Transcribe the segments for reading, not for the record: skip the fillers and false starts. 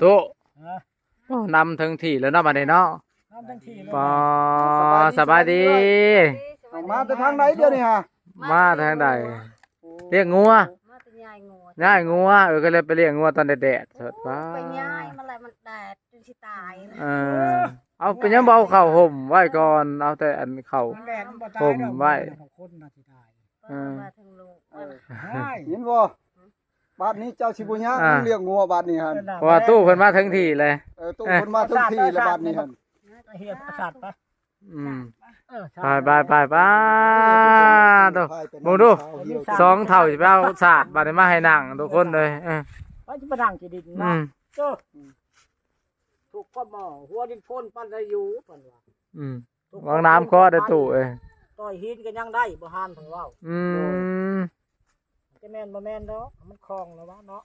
ตู้นำถึงที่แล้วเนาะบัดนี้เนาะน้ำทั้งที่เลย ปอสบายดี มาแต่ทางไหนเดี๋ยวนี้ฮะ มาทางใดเลี้ยงงัว มาแต่ยายงัว ง่ายงัวก็เลยไปเลี้ยงงัวตอนแดดๆสดป้า ไปยายมันอะไรมันแดดจนสิตายนะ เอาเป็นยังเบาเข่าห่มไว้ก่อนเอาแต่อันเข่า แดดมันบ่ตาย ผมไว้ ของคนน่ะสิตาย เปิดมาถึงลูกว่าน่ะ ใช่ เห็นบ่บาดนี้เจ้าสิบุญยะ อ่า เลี้ยงงัวบาดนี้ฮะ เพราะว่าตู้เพิ่นมาถึงที่เลย ตู้คนมาทุกที่แล้วบาดนี้ฮะ เฮียประสาทปะ อืม เออ ไปตัวมองดูสองเท่าสิไปเอาศาสตร์บัดนี้มาให้นั่งทุกคนเลยไปจะมาดังกี่ดิน อื นะ ม เจ้าถูกก็หม้อหัวดินพ่นปั้นได้อยู่ปั้นว่า อืมวางน้ำก็ได้ตู้ต่อยหินก็ยังได้บ่หานถึงว่าว อืม จะแม่นบ่แม่นดอกมันคลองแล้ววะเนาะ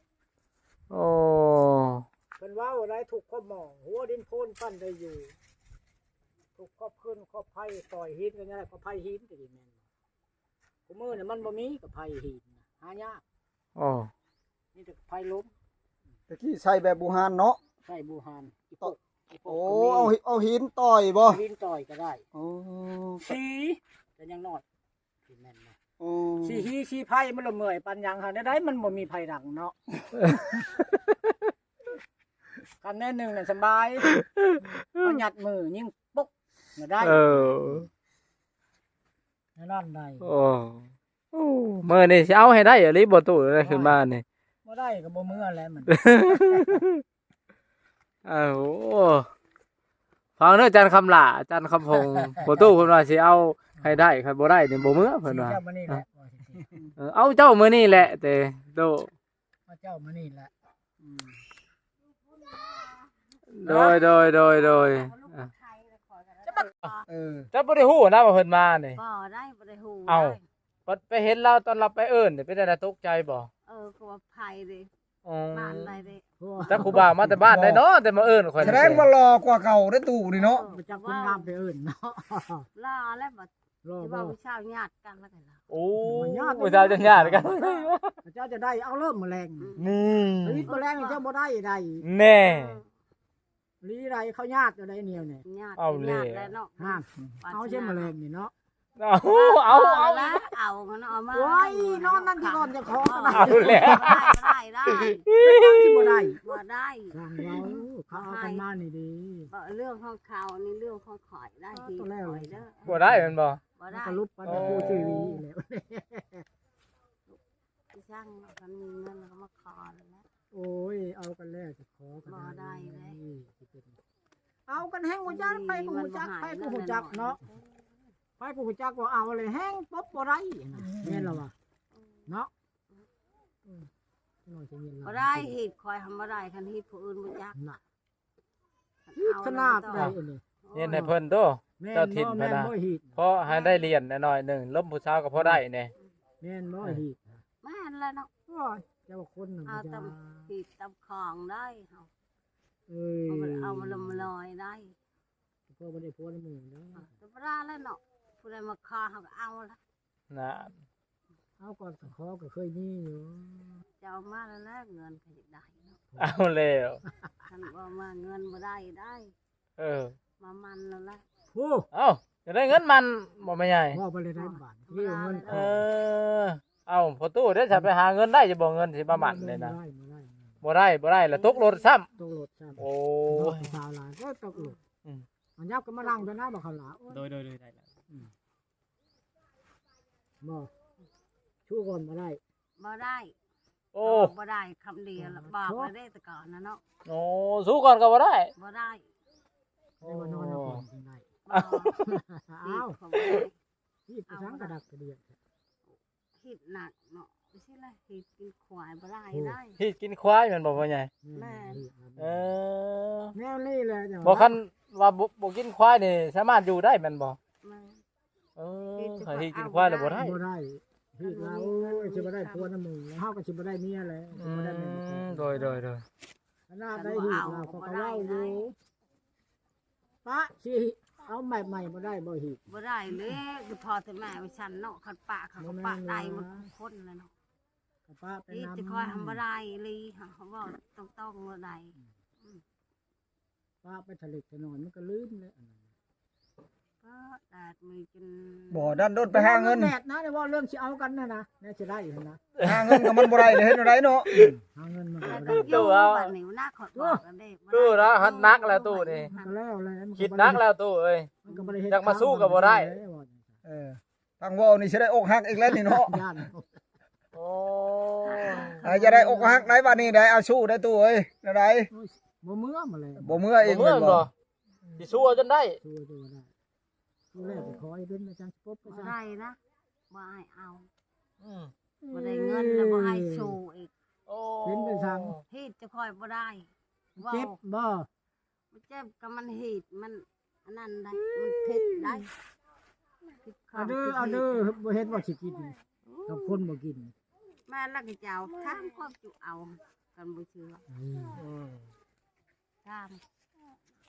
โอ้ เพิ่นว่าอะไรถูกก็หม้อหัวดินพ่นปั้นได้อยู่ถูกครอบขึ้นครอบไผ่ต่อยหินก็ยังได้ก็ไผ่หินก็ดีแม่นกูมือเนี่ยมันบ่มีกับไผ่หินน่ะหายาก โอ้ นี่แต่ไผ่ล้ม ตะกี้ใส่แบบบูฮานเนาะ ใส่บูฮานอีปกอีปก โอ้ ก็มี เอาหินต่อยบ่ หินต่อยก็ได้ โอ้ สีแต่ยังน้อยที่แม่นนะ โอ้ สีฮีสีไผ่มันละเมื่อยปันยังหาได้มันบ่มีไผ่ดังเนาะกันแน่หนึ่งน่ะสบายเอาหยัดมือยิงปุ๊กน่ะได้ นั่นได้ โอ้มื้อนี้สิเอาให้ได้อะลิบ่ตู้ได้ขึ้นมานี่ บ่ได้ก็บ่เมื่อแล้วมัน อ้าวฟังเด้อจันคำหล่าจันคำพงบ่ตู้เพิ่นว่าสิเอาให้ได้ครับบ่ได้นี่บ่มื้อเพิ่นว่า เจ้ามานี่แหละ เอาเจ้ามื้อนี้แหละแต่โต มาเจ้ามานี่แหละ โดย ลูกไทยแล้วขอกันแล้ว เออ เจ้าบ่ได้ฮู้นะว่าเพิ่นมานี่ บ่ได้บ่ได้ฮู้ เอ้า ได้ ไปเห็นเราตอนเราไปเอิ้นนี่เป็นได้ตกใจบ่ ก็ว่าไผ่ดิ อ๋อ บ้านอะไรดิ แต่ครูบามาแต่บ้านได้เนาะแต่มาเอิ้นข่อย แสดงว่ารอกว่าเก่าได้ตู้นี่เนาะ มาจากคนงามไปเอิ้นเนาะ ล่าแล้วบ่ รอ สิ บ่ ว่าวิชาญาติกันแล้วกันล่ะ โอ้ผู้ชายจะญาติกัน เจ้าจะได้เอาเริ่มแมลง นี่ ลีแมลงเจ้าบ่ได้ได้ แน่ ลีไรเขาญาติอะไรเนี่ยเนี่ย ญาติ เอาเลย ญาติแล้วเนาะ ห้ามเอาใช่แมลงนี่เนาะ เอา แล้วเอามันเอามา โอ้ยนอนนั่นที่ก่อนจะขอกัน เอาแล้ว ได้ ที่บ่ได้ บ่ได้ ทางเราเขาเอากันมานี่ดี บ่เรื่องของเขานี่เรื่องของข่อยได้ที่ข่อยเด้อ บ่ได้แมันบ่ บ่ มัน ได้ ก็ลุบไปแต่ผู้ชีวีแล้ว ที่ช่างมันมีเงินแล้วก็มาขอแล้ว โอ้ยเอากันแล้วจะขอกัน บ่ได้เลย เอากันแห้งหัวจักไปกูหัวจักไปกูหัวจักเนาะไปกูหัวจักว่าเอาเลยแห้งป๊บบ่ได้แม่นแล้วว่ะเนาะ บ่ได้หีดคอยทำบ่ได้คันหีดผู้อื่นบ่จัก น่ะขนาดใดอันนี้ เรียนให้เพิ่นโต แม่น เจ้าถิ่น บ่ พะ แม่น นะ บ่ฮีด เพราะให้ได้เรียนหน่อยหนึงล้มผู้สาวก็พอได้แน่ แม่นบ่ฮีด แม่นแล้วเนาะ โอ้ยเจ้าคนน่ะ เอา มันจะ ตำหีดตำของได้เฮา เอ้ย เอามาลำลอยได้ พ่อบ่ได้พูดในมือเนาะ แต่บ่ได้แล้วเนาะผู้ใดมาขอเฮาก็เอาละ นะ เอาก่อนก็ขอก็เคยมีอยู่ จะเอามาแล้วแลกเงินก็สิได้เนาะ เอาแล้ว คันบ่มาเงินบ่ได้ได้ เออ มามันแล้วแหละ โอ้ เอ้าจะได้เงินมันบ่แม่ใหญ่ พ่อบ่ได้ได้บาทที่เอาเงิน เออเอาพอตู้เด้จะไปหาเงินได้จะบ่เงินสิมาหมันเลยนะ บ่ได้ บ่ได้แล้วตกรถซ้ำ ตกรถซ้ำ โอ้ สาวหลานก็ตกรถ อืม มันยับก็มานั่งตัวหน้าบ่เขาหลา โดยได้แล้ว บ่ชูก่อนบ่ได้ บ่ได้ โอ้ บ่ได้คำเดียวบอกเลยได้แต่ก่อนนะเนาะ โอ้สู้ก่อนก็บ่ได้ บ่ได้ ได้ว่านอนเอาก่อนจังได้ บ่ อ้าว เขาบ่ได้ ที่ไปสังกระดักกระเดียด หิดหนักเนาะไม่ใช่ละหิดกินควายบ่ได้ได้ พี่กินควายแมันบ่พ่อใหญ่เออ แนวนี้แหละจัง บ่คันว่าบ่กินควายนี่สามารถอยู่ได้แม่นบ่ มา เออถ้าที่กินควายแล้วบ่ได้ บ่ได้ที่เราสิบ่ได้ผัวน้ำมึงแล้วเฮาก็สิบ่ได้เมียแล้วสิ อื บ่ได้แม่ มโดย ขนาดได้ที่เราเขาก็เว้าอยู่ปะสิเอาใหม่บ่ได้บ่ฮี บ่ได้เลยคือพอแต่แม่ไปฉันเนาะคันปะเขาก็ปะได้หมดทุกคนเลยเนาะ ป้าไป นี่ นำ จะคอยทำบ่ได้เลยเขาบอกต้องบ่ได้ ป้าไปทะเลทะนอนมันก็ลืมเลยอันนั้น ก็แดดมีจน บ่ดันโดนไปหาเงิน แดดนะเนี่ยว่าเรื่องสิเอากันนะแน่สิได้อยู่นะ หาเงินก็มันบ่ได้เลยเฮ็ดจังไดเนาะ หาเงินมัน แล้ ก็ ว บ่ ก็ ได้ อยู่บ้านนี่หน้าขอดบอกกันได้ ตู้นะหัดนักแล้วตู้นี่ มันก็แล้วแหละมัน คิดนักแล้วตู้เอ้ย มันก็บ่ได้เฮ็ด อยากมาสู้ก็บ่ได้ เออทางเว้านี่สิได้อกหักอีกแล้วนี่เนาะ ย่าน โอ้ จะได้อกหักไหนบัดนี้ได้เอาสู้ได้ตู้เอ้ยได้ โอ้ยบ่เมื่อมาเลย บ่เมื่อเอง เมื่อ แม่น บ่ บ่ สิสู้จนได้ สู้จะบ่ได้สู้แรกก็ขอให้เป็นอาจารย์ปุ๊บไป บ่ ซะ ได้นะบ่ให้เอา อืม บ่ได้เงินแล้วบ่ให้สู้อีก โอ้ เป็นไปทาง ฮีดจะคอยบ่ได้ เจ็บบ่ มันเจ็บก็มันฮีดมันอันนั้นได้มันผิดได้ผิดข้ เอาเด้อบ่เฮ็ดว่าสิกินกับคนบ่กิน แม่ลักเจ้าข้ามความจุเอากันบ่เชื่อ อืม ข้าม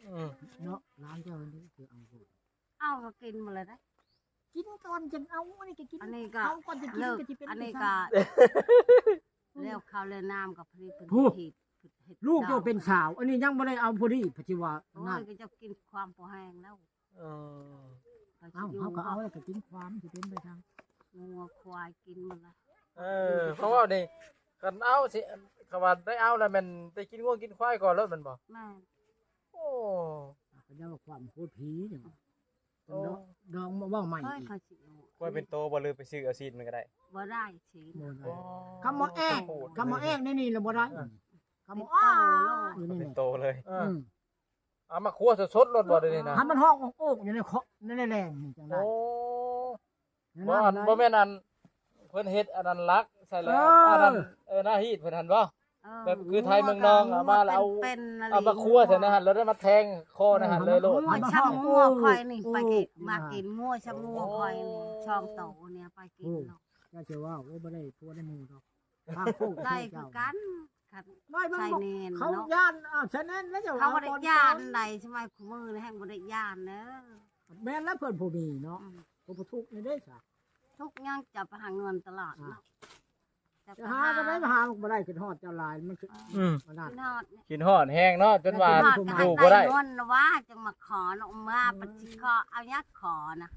อืม เนาะร้านเจ้านี่คือเอาพูด เอาก็กินหมดเลยได้ กินก่อนจังเอาอันนี้ก็กิน อันนี้ก็ เอาก่อนจะกิน เลิก ก็สิเป็น อันนี้ ไป ก็ ซะ เลี้ยวข้าวเลี้ยวน้ำกับพริกเพิ่น พูด ผิดเฮ็ด ลูกเจ้าเป็นสาว อันนี้ยังบ่ได้เอาพอดีปัจจุบัน โอ้ นั่ ย น ก็จะกินความพอแห้งแล้ว อืม เอาเขาก็เอาแล้วก็กินความสิเป็นไปทาง งัวควายกินหมดเลย เพราะว่านี่กันเอาสิคำว่าได้เอาแล้วมันไปกินง่วงกินควายก่อนแล้วมันบ่ แม่ โอ้ ก็จะว่าความพูดผีจัง โอ้ ดองมาเว้าใหม่ เฮ้ย อีก เขาสิเอา ควายเป็นโตบ่ลืมไปซื้อเอาซีดมันก็ได้ บ่ได้สิ บ่ได้ โอ้ คำว่าแอกคำว่าแอกนี่แล้วบ่ได้คำว่า เป็นโตโลด อยู่นี่ เป็น แหละ โตเลย อืม เอามาคั่วสดๆรสบ่ได้นี่นะ ให้มันห้องโอกอยู่ในเคาะในแรงนี่จังได๋ โอ้ นั่น บ่อันบ่แม่นอันเพิ่นเฮ็ดอันนั้นลักใส่แล้วอันนั้นหน้าฮีดเพิ่นหั่นบ่ เออ แบบคือไทยเมืองนองเอามาแล้วเอา เป็นๆอะไร เอามาคั่วใส่นะหั่นแล้วได้มาแทงคอนะหั่นเลยโลด งัวช้ำงัวคอยนี่ไปกินมากินงัวช้ำงัวคอยนี่ช่องโตเนี่ยไปกินเนาะ ก็จะว่าโอ้บ่ได้พัวได้มือดอกทางโคก ได้คือกันคัน ได้มัน ใส่ บอก เนน เขา เนาะ ย่านฉะนั้นแล้วจะ เขาบ่ อ ได้ ก่อน ย่านใดใช่ไหมคู่มือนี่แห่งบ่ได้ย่านเด้อ แม่นแล้วเพิ่นผู้มีเนาะ อืม ผู้ผู้ทุกข์นี่เด้ซะ ทุกอย่างจะไปหาเงินตลอดเนาะ จะหาก็ได้มาหาบ่ได้ขึ้นฮอดเจ้าลายมันคือ อืม มันนั่น กินฮอดเนี่ย กินฮอดแห้งเนาะจนว่า กินฮอดก็ อยู่ ให้ บ่ได้ ได้เงินนะว่าจังมาขอเนาะมาปฏิขอเอายักขอนะ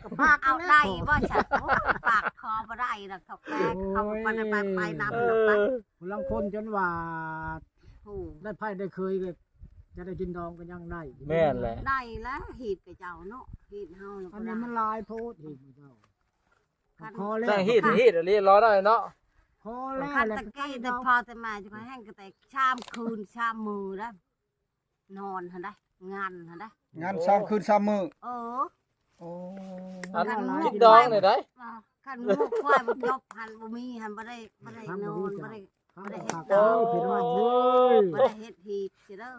ก็ปาก เอาได้บ่ฉันโอ้ยปากคอบ่ได้ดอกเขาแก่เขาไปนำลงไป บางคนจนว่า ถูก ได้ไผได้เคยก็จะได้กินดองก็ยังได้ แม่นแหละ ได้แล้วหีดกับเจ้าเนาะหีดเฮาแล้ว อั ก็ นนี้ ได้ มันลายโพดอีกเจ้าคอแล้ แต่ ว ฮีดเรียร้อยได้เนาะ คอแล้ว คัน แล้ว ตะกี้แต่พอแต่มาจะให้แห้งก็แต่ชามคืนชามมือได้นอนหั่นได้งานหั่นได้ งานซ้ำคืนซ้ำมื้อ เออ โอ้ อันกินดองนี่ได้ คันหมูควายบ่จบหันบ่มีหันบ่ได้นอนบ่ได้ ข้าวผักเอ้ยพี่น้องเอ้ย บ่ได้เฮ็ดหีดสิเด้อ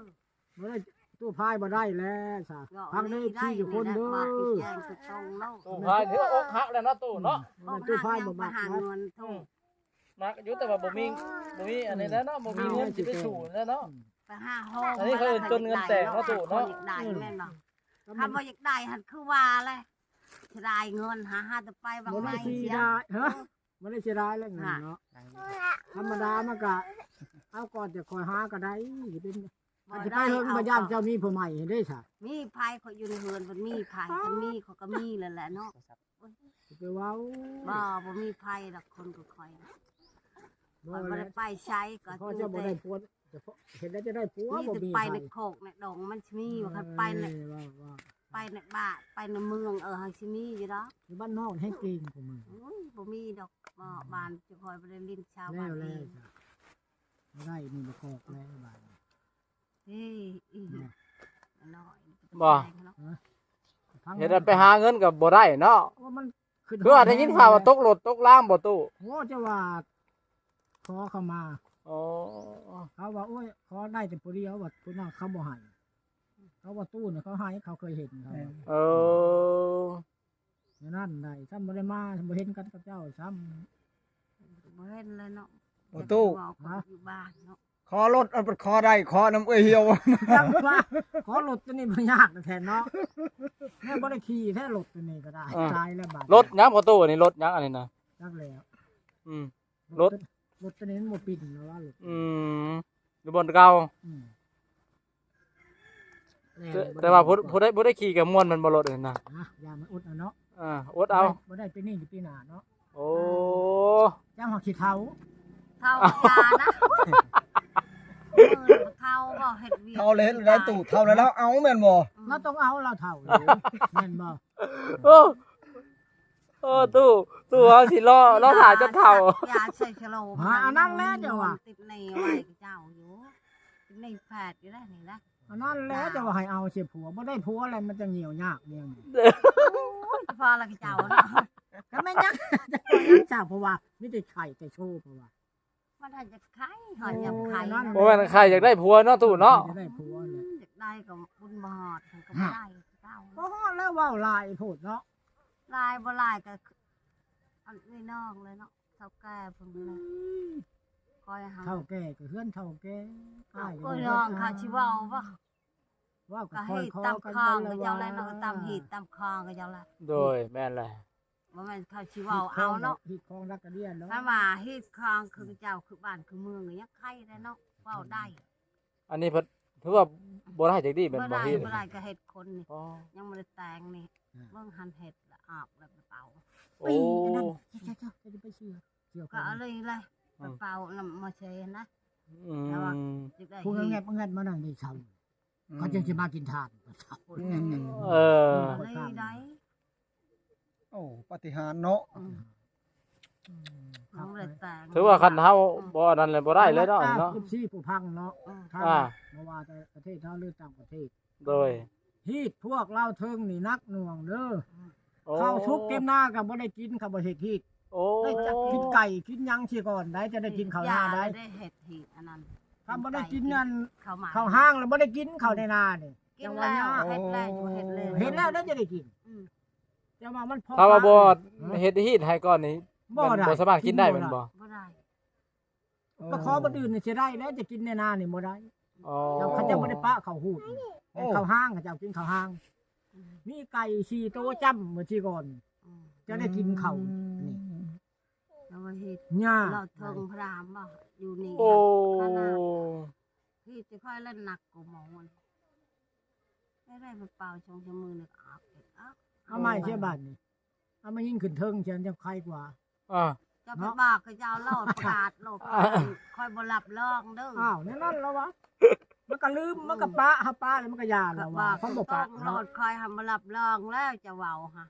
บ่ได้ตู้พายบ่ได้แล้วซะพังได้ที่อยู่คนเด้อ มาแจ้งสุดตรงเนาะ ตู้พายถือว่าอกหักแล้วเนาะตู้เนาะ ตู้พายบ่ มา มัก หา นะ เงินทุก มักอยู่แต่ว่าบ่มีอันนี้แล้วเนาะบ่มีเงินสิไปสู่แล้วเนาะ ไปหาห้อง อันนี้เขาเอิ้นจนเงินแตกเนาะตู่เนาะ อยากได้แม่นบ่ถ้าบ่อยากได้หันคือว่าเลยจะได้เงินหาแต่ไปบาง บ่ ไง ได้เสี เสี ย ย ดายฮะบ่ได้เสียดายแล้วเงินเนาะธรรมดามันก็เอาก่อนจะคอยหาก็ได้สิเป็นอาจจะไปเฮิงบ่ย่านเจ้ามีผู้ใหม่เด้ซะ มีไผเขาอยู่ในเฮือนมันมีไผมันมีเขาก็มีแล้วแหละเนาะ สิไปเว้า บ่มีไผดอกคนก็คอยนะ บ่ มันบ่ แล้ ได้ ว ไปใช้ก็ พอจะบ่ได้ผัวจะเห็นแล้วจะได้ผัว มี บ่ แต่ มี ไปในโคกในดงมันสิมีว่าคันไปใน ว่า ไปในบ้านไปในเมืองหังสิมีอยู่ดอก ที่บ้านนอกให้เกรงของมึง อุ้ยบ่มีดอกบ่บ้านจะคอยบ่ได้ลิ้นชาว แล้ บ้าน ว เอ แล้ว ง จ้ะบ่ได้นี่บ่คอกแล้วบ้าน เฮ้ยอีน้อย บ่ ทั้ง เฮ็ดให้ไปหาเงินก็บ่ได้เนาะ ว่ามันขึ้น คือว่าได้ยินข่าวว่าตกรถตกล่างบ่ตู้ โอ้จะว่าขอเข้ามา อ๋อ เขาว่าโอ้ยขอได้แต่ผู้เดียวว่าผู้นั้นเขาบ่ให้เขาว่าตู้เนี่ยเขาให้เขาเคยเห็นเขา เออ อย่างนั้นได้ซ้ำบ่ได้มาบ่เห็นกันกับเจ้าซ้ำ บ่เห็นเลยเนาะ โอ้ตู้ อยู่บ้านเนาะ ขอรถเอาไปขอได้ขอน้ำเอ้ยเหี่ยว จังว่าขอรถตัวนี้บ่ยากแท้เนาะแม่บ่ได้ขี่แท้รถตัวนี้ก็ได้ตายแล้วบาด รถยังพอตู้อันนี้รถยังอันนี้นะ จักแล้ว อืม รถ รถตัวนี้มันบ่ปิ่นนะว่ารถ อยู่บนเก่า อืม แต่ว่าผู้ได้ขี่กับม่วนมันบ่รถเลยนะ อย่ามันอุดเอาเนาะ อดเอา บ่ได้ปีนี้หรือปีหน้าเนาะ โอ้ จ้างหอกขี้เท้า เท่ายานะเท่าบ่เฮ็ดวี เท่าเลยได้ตู่เท่าแล้วเอาแม่นบ่ เราต้องเอาเราเท่าเลยแม่นบ่ โอ้ตู้เอาสิล้อถ่ายจนเฒ่า ยาใส่ชะโลมติดในไว้กับเจ้าอยู่ติดในแผดอยู่ได้นี่นะ อันนั้นแล้วจะว่าให้เอาเสียผัวบ่ได้ผัวอะไรมันจะเหี่ยวยากเนี่ย พอละกับเจ้าเนาะ ก็ไม่ยักยักจ้าเพราะว่ามีแต่ไข่แต่โชว์เพราะว่า มันอาจจะไข่หอยยับไข่ บ่แม่นใครอยากได้ผัวเนาะตู้เนาะ จะได้ผัวเนี่ย อยากได้กับบุญบอดก็ไม่ได้เจ้า บ่ฮอดแล้วว่าวลายโพดเนาะ ลายบ่ลายก็อันนี้นอกเลยเนาะเท่าแก่เพิ่นเลยคอยหา เท่าแก่ก็เฮือนเท่าแก่อ้าย ก็น้องค่ะชิเว้าบ่ ว่าก็ ก็ คอ ให้ ยคอ ตาม กัน คลอง ไป ก็ แล้ เจ้าแล้วเนาะก็ตามหีดตามคลองก็เจ้าละ โดยแม่นแหละ บ่แม่นเขาชิเว้าเอาเนาะ ที่คลองรักกระเดียนเนาะ ถ้าว่าฮีดคลองคือเจ้าคือบ้านคือเมืองก็ยังไข่ได้เนาะเว้าได้ อันนี้เพิ่นถือว่าบ่ได้จักดีแม่น บ่ บ่ ได้ ที่ บ่ได้ก็เฮ็ดคนนี่ อ๋อ ยังบ่ได้แต่งนี่เบิ่งหันเฮ็ดละออกแล้วไปเป่า โอ้ ใช่ๆจะไปเชื่อค ก็ น เอาเลยเลยไปเป่านำมาเชนะ อืม จึงได้ ผู้เงียบเงียบมานั่งในเช้าเขาจึงจะมากินทานเช้า เออ เลยได้ โอ้ปาฏิหาริย์เนาะ น้องเลยแต่ง ถือว่าคันเฮาบ่นั่นเลยบ่ได้เลยเนาะเนาะ ชี้ผู้พังเนาะ อ่า เมื่อว่าแต่ประเทศเขาหรือต่างประเทศ โดย ฮีดพวกเราเทิงนี่นักหน่วงเด้อ โอ้ ข้าวชุบเต็มหน้ากับบ่ได้กินกับบ่เฮ็ดฮีด โอ้ ได้จักกินไก่กินหยังสิก่อนได้จะได้กินข้าวหน้าได้ ได้เห็ดหีอันนั้น ถ้าบ่ได้กินนั่น ข้าวหมา ข้าวห้างแล้วบ่ได้กินข้าวในนานี่ กินแล้วเห็ดแล้วเห็ดเลย เห็นแล้วได้จะได้กินแต่ว่ามันพอ ถ้าว่าบ่เฮ็ดฮีดให้ก่อนนี่ บ่ได้ บ่สามารถกินได้แม่นบ่ บ่ได้ ก็ขอบ่อื่นนี่สิได้แล้วจะกินในนานี่บ่ได้ อ๋อ เจ้าเขาจะบ่ได้ปะข้าวหูดแต่ข้าวห้างเขาเจ้ากินข้าวห้าง มีไก่4ตัวจ้ำเมื่อที่ก่อนจะได้กินข้าวนี่ แล้วเห็ด ย่า เราเทิงพรามบ่อยู่นี่ โอ้ ขนาดพี่จะค่อยเล่นหนักกว่าหมอมันได้มาเป่าชงชมือนึกออกเอาไม้เสียบาดนี่เอามายิงขึ้นเทิงฉันจะใครกว่า อ่า จะไปบอกกับเจ้าโลดขาดโลดคอยบ่หลับลองเด้อ อ้าวแน่นอนแล้ววะมันก็ลืมมันก็ปะหาปะแล้วมันก็ยา ก็ แล้ว บ วะ อก เขาบอก ต้ ปะ องโล เนาะ ดคอยทำบ่หลับลองแล้วจะเว้าฮะ